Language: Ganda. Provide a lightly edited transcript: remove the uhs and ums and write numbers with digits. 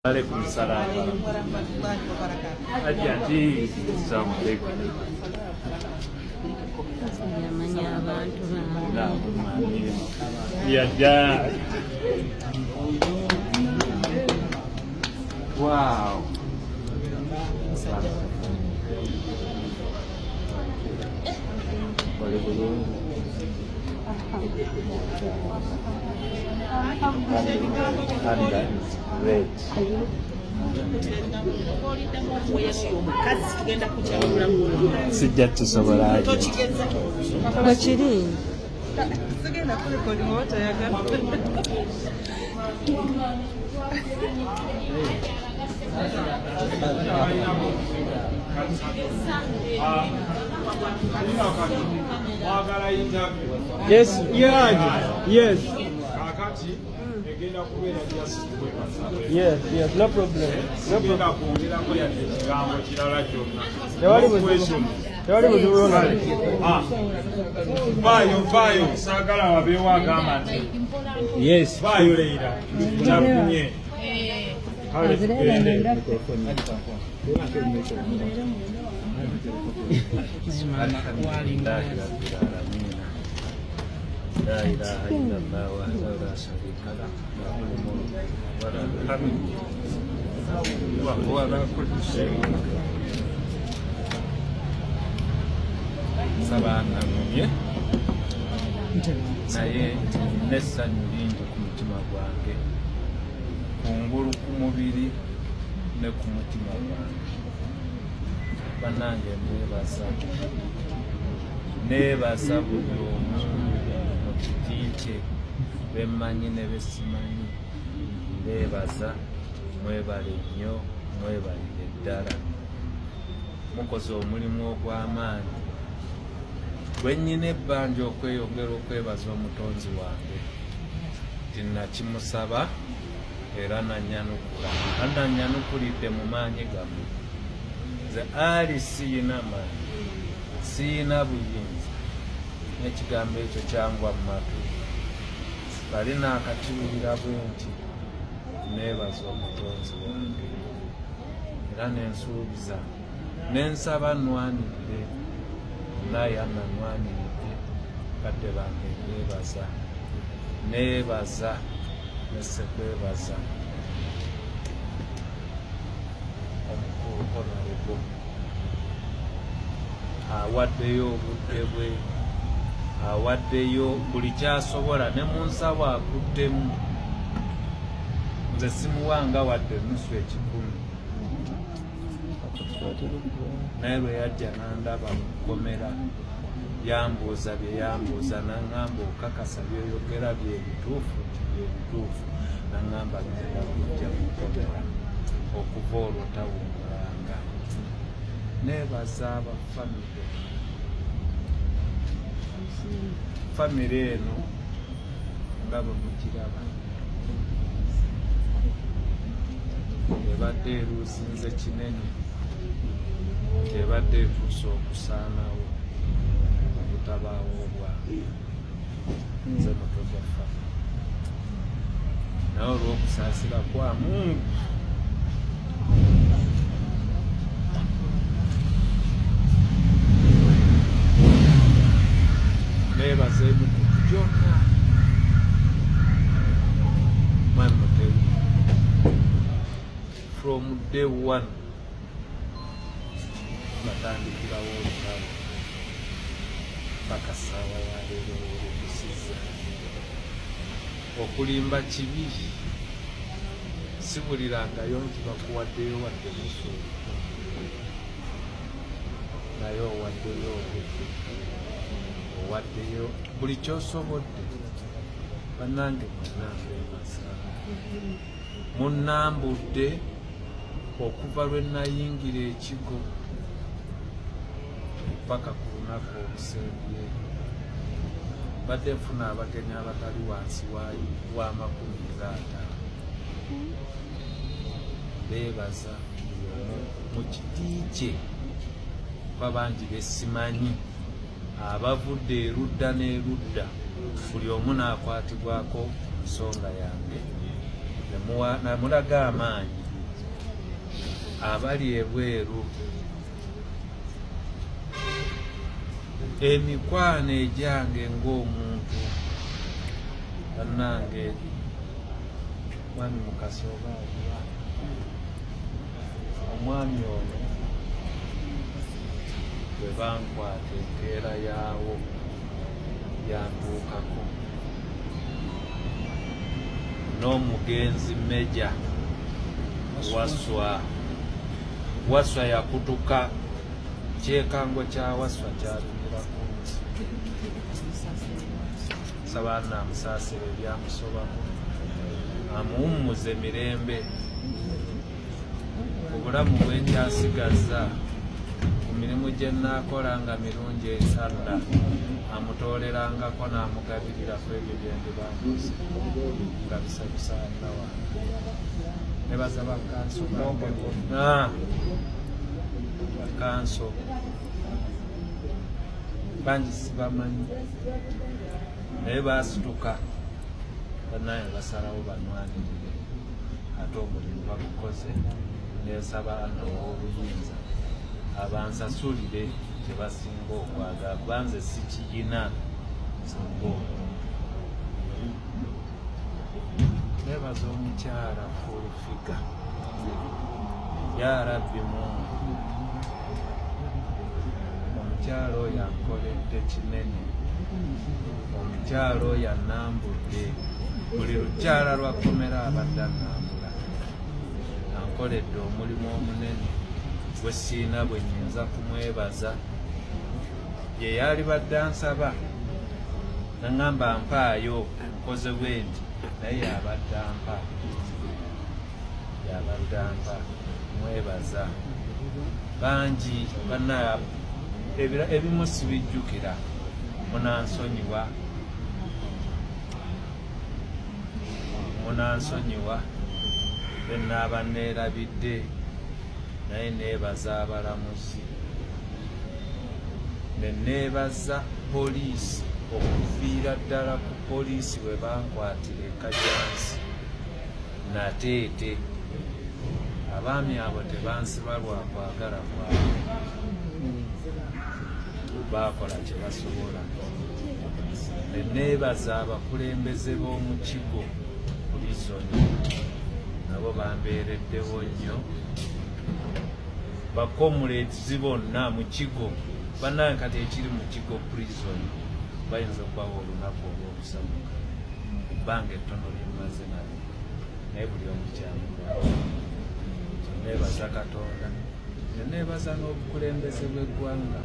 Alaikum salam. Ajati Assalamu alaikum. Ya ja. Wow. Great. Sijja tusobola bakiri Yes, yes. Yes, no problem. Yes. لا إله إلا الله وحده لا شريك له له الملك وله الحمد وهو على كل شيء sabangamye naye n'essanyu lingi ku mutima gwange kungulu ku mubiri ne ku mutima gwange bannange neebaza buli omu mu kiti kye bemmanyi ne besimanyi neebaza mwebale nnyo mwebalire ddala mukoze omulimu ogw'amaanyi gwennyina ebbanja okweyongera okwebaza omutonzi wange nti nakimusaba era nannyanukula annannyanukulidde mu maanyi gammwe nze ali siyina maanyi siyina buyinza n'ekigambo ekyo kyangwa mu matu bali naakatiwulira bwe nti neebaza omutonzi wange era nensuubiza nensaba nnwanidde naye annanwaniridde kadde bange neebaza nesekwebaza omukulu honorable awaddeyo obudde bwe awaddeyo buli kyasobola ne mu nsabo akuddemu nze simuwanga wadde nusu ekikumi naye lwe yajja nandaba mu kkomera yambuuza bye yambuuza naŋŋamba okakasa byoyogera byebituufu nti byebituufu naŋŋamba ngenda kujja mu kkomera okuva olwo tawummulanga neebaza famire eno nga bwe mugiraba ebadde eruuzinze kinene ebadde etuuse okusaanawo obutabaawo obwange nze muto gwa famire naye olw'okusaasira kwa Mungu neebaza emikutu gyonna mwami Mutebi from day one batandikirawo olutalo paka ssaawa yaleero olukusiza okulimba kibi sibulirangayo nti bakuwaddeyo wadde musu naye owaddeyo obudde owaddeyo buli kyosobodde bannange munnambudde okuva lwe nayingira ekigo paka ku lunaku olusembye badde nfuna abagenyi abatali wansi w'amakumi 50 beebaza mu kiti kye babangi besimanyi abavudde erudda n'erudda buli omu n'akwatibwako nsonga yange namulaga amaanyi abali ebweru, emikwano egyange ng'omuntu bannange mwami Mukasoba omwami ono bwe bankwata enkeera yaawo yantuukako n'omugenzi Meja Waswa yakutuka kyekango kya Waswa kyatumira ku nsi sabaana amusaasira ebyamusobamu amuwummuze mirembe obulamu bwe nkyasigaza ku mirimu gye nnaakola nga mirungi esadda amutoolerangako n'amugabiriraku ebyo bye ndibambuze nga bisabisanda wange nebaza bakanso bange bonna bakanso bangi sibamanyi naye baasituka banaye basalawo banwanirire ate omulimu bagukoze nesaba n'ow'obuyinza abansasulire kye basinga okwagala banze sikiyina singa nebaza omukyala Fulufiga ya Rabbi Mungu omukyala oyo ankoledde kinene omukyala oyo annambudde buli lukyala lwakomera abadde annambula ankoledde omulimu omunene gwe siina bwe nnyinza kumwebaza ye yali badde ansaba naŋŋamba mpaayo nkoze bwe nti naye yabadde ampa mwebaza bangi banna ebimu sibijjukira munansonyiwa benaaba neerabidde naye neebaza abalamuzi neneebaza poliisi okuviira ddala ku poliisi bwe bankwatira e Kajansi Nateete abaami abo tebansiba lwa kwagala kwabwe baakola kye basobola neneebaza abakulembeze b'omu kigo prison nabo bambeereddewo nnyo bakomulezi bonna mu kigo bannaye kati ekiri mu kigo prison bayinza okubawa olunaku olw'okusamuka ebbanga ettono lyemmaze nabo naye buli omu kyamugwao neebaza Katonda neneebaza n'obukulembeze bw'eggwanga.